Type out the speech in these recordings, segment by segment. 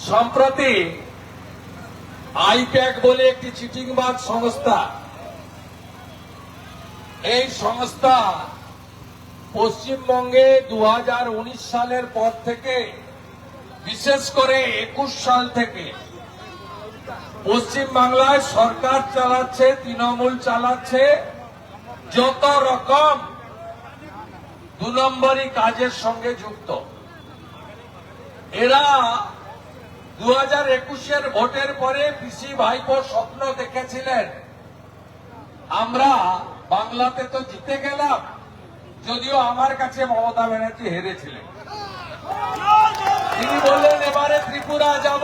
সম্প্রতি আইপ্যাক বলে একটি চিটিংবাজ সংস্থা, এই সংস্থা পশ্চিমবঙ্গে 2019 সালের পর থেকে, বিশেষ করে 21 সাল থেকে পশ্চিমবাংলায় সরকার চালাচ্ছে, তৃণমূল চালাচ্ছে, যত রকম 2 নম্বরী কাজের সঙ্গে যুক্ত। এরা 2021-এর ভোটের পরে পিসি ভাইপো স্বপ্ন দেখেছিলেন আমরা বাংলাতে তো জিতে গেলাম, যদিও আমার কাছে মমতা ব্যানার্জি হেরেছিলেন। তিনি বললেন এবারে ত্রিপুরা যাব,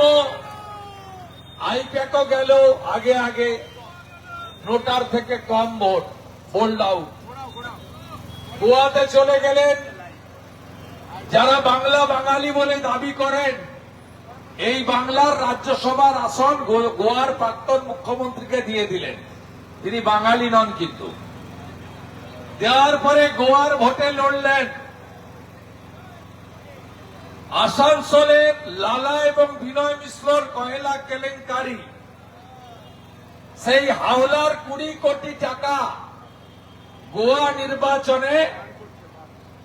আইপ্যাকও গেল আগে আগে, নোটার থেকে কম ভোট, হোল্ড আউট। গোয়াতে চলে গেলেন, যারা বাংলা বাঙালি বলে দাবি করেন, এই বাংলার রাজ্যসভার আসন গোয়ার প্রাক্তন মুখ্যমন্ত্রীকে দিয়ে দিলেন। তিনি বাঙালি নন, কিন্তু দেওয়ার পরে গোয়ার ভোটে লড়লেন। আসানসোলে লালা এবং বিনয় মিশ্রর কয়লা কেলেঙ্কারি, সেই হাওলার 20 কোটি টাকা গোয়া নির্বাচনে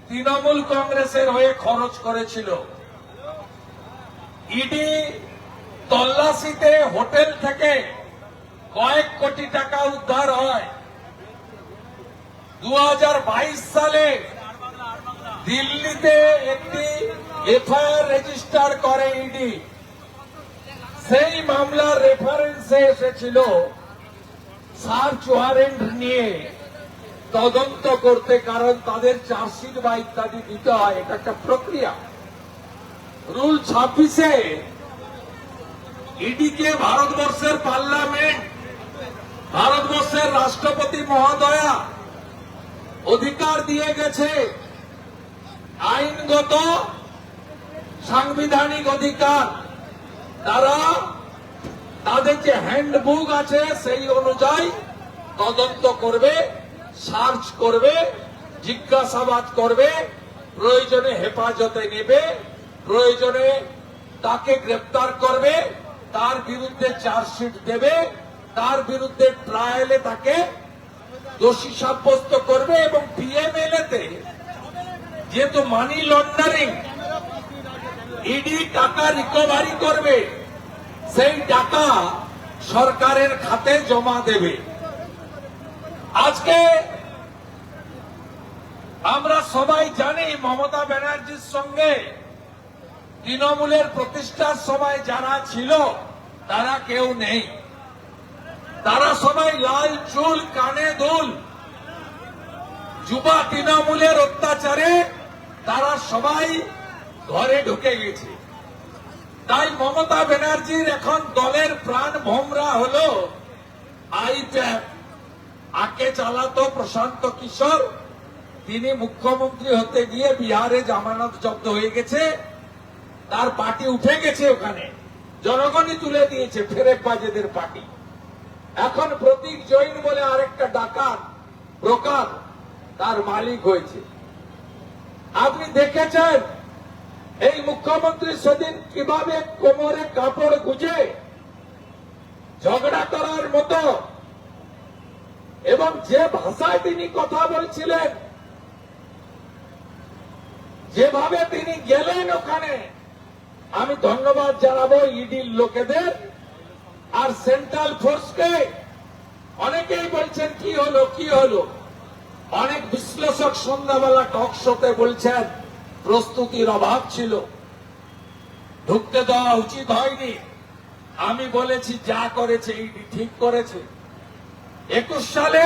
তৃণমূল কংগ্রেসের হয়ে খরচ করেছিল। ইডি তল্লাশিতে হোটেল থেকে কয়েক কোটি টাকা উদ্ধার হয়। 2022 সালে দিল্লিতে একটি এফআইআর রেজিস্টার করে ইডি। সেই মামলার রেফারেন্সে এসেছিল সার্চ ওয়ারেন্ট নিয়ে তদন্ত করতে, কারণ তাদের চার্জশিট বা ইত্যাদি দিতে হয়, এটা একটা প্রক্রিয়া। রুল 26-এ ইডিকে ভারতবর্ষের পার্লামেন্ট, ভারতবর্ষের রাষ্ট্রপতি মহোদয়া অধিকার দিয়ে গেছে, আইনগত সাংবিধানিক অধিকার। তারা তাদের যে হ্যান্ডবুক আছে সেই অনুযায়ী তদন্ত করবে, সার্চ করবে, জিজ্ঞাসাবাদ করবে, প্রয়োজনে হেফাজতে নেবে, প্রয়োজনে তাকে গ্রেপ্তার করবে, তার বিরুদ্ধে চার্জশিট দেবে, তার বিরুদ্ধে ট্রায়ালে তাকে দোষী সাব্যস্ত করবে। এবং পিএমএলএতে যেহেতু মানি লন্ডারিং, ইডি টাকা রিকভারি করবে, সেই টাকা সরকারের খাতে জমা দেবে। আজকে আমরা সবাই জানি মমতা ব্যানার্জির সঙ্গে তৃণমূলের প্রতিষ্ঠার সময় যারা ছিল তারা কেউ নেই। তারা সবাই লাল চুল, কানে দুল। যুবা তৃণমূলের অত্যাচারে তারা সবাই ঘরে ঢুকে গেছে। তাই মমতা ব্যানার্জির এখন দলের প্রাণ ভোমরা হলো আইপ্যাক। আগে চালাতো প্রশান্ত কিশোর, তিনি মুখ্যমন্ত্রী হতে গিয়ে বিহারে জামানত জব্দ হয়ে গেছে, তার পার্টি উঠে গেছে, ওখানে জনগণই তুলে দিয়েছে, ফেরেববাজেদের পার্টি। এখন প্রতীক জৈন বলে আরেকটা ডাকাত ব্রোকার তার মালিক হয়েছে। আপনি দেখেছেন এই মুখ্যমন্ত্রী সেদিন কিভাবে কোমরে কাপড় গুজে ঝগড়া করার মতো, এবং যে ভাষায় তিনি কথা বলছিলেন, যেভাবে তিনি গেলেন ওখানে, আমি ধন্যবাদ জানাবো ইডির লোকেদের আর সেন্ট্রাল ফোর্সকে। অনেকেই বলছেন কি হলো কি হলো, অনেক বিশ্লেষক সন্ধ্যাবেলা টক শোতে বলছেন প্রস্তুতির অভাব ছিল, ঢুকতে দেওয়া উচিত হয়নি। আমি বলেছি যা করেছে ইডি ঠিক করেছে। 21 সালে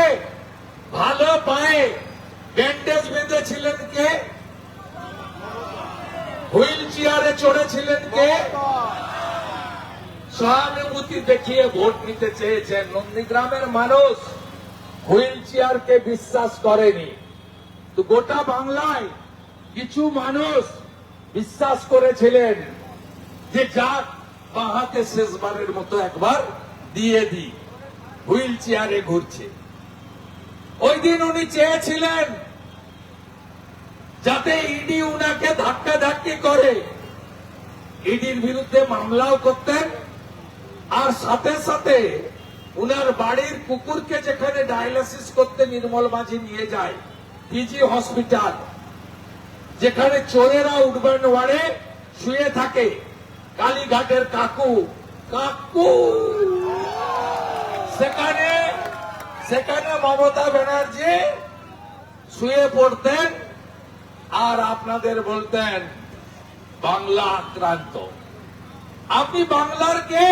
ভালো পায়ে ব্যান্ডেজ বেঁধেছিলেন কে? হুইল চেয়ারে চড়েছিলেন কে? সহানুভূতি দেখিয়ে ভোট নিতে চেয়েছেন। নন্দীগ্রামের মানুষ হুইল চেয়ারকে বিশ্বাস করেনি, তো গোটা বাংলায় কিছু মানুষ বিশ্বাস করেছিলেন যে যাক বাহাতে শেষবারের মতো একবার দিয়ে দিই, হুইল চেয়ারে ঘুরছে। ওই দিন উনি চেয়েছিলেন যাতে ইডি উনাকে ধাক্কাধাক্কি করে, ইডির বিরুদ্ধে মামলাও করতেন, আর সাথে সাথে উনার বাড়ির কুকুরকে যেখানে ডায়ালিসিস করতে নির্মল মাঝি নিয়ে যায়, পিজি হসপিটাল, যেখানে চোরেরা উঠবেন ওয়ার্ডে শুয়ে থাকে, কালীঘাটের কাকু কাকু সেখানে সেখানে মমতা ব্যানার্জি শুয়ে পড়তেন আর আপনাদের বলতেন বাংলা আক্রান্ত। আপনি বাংলার কে?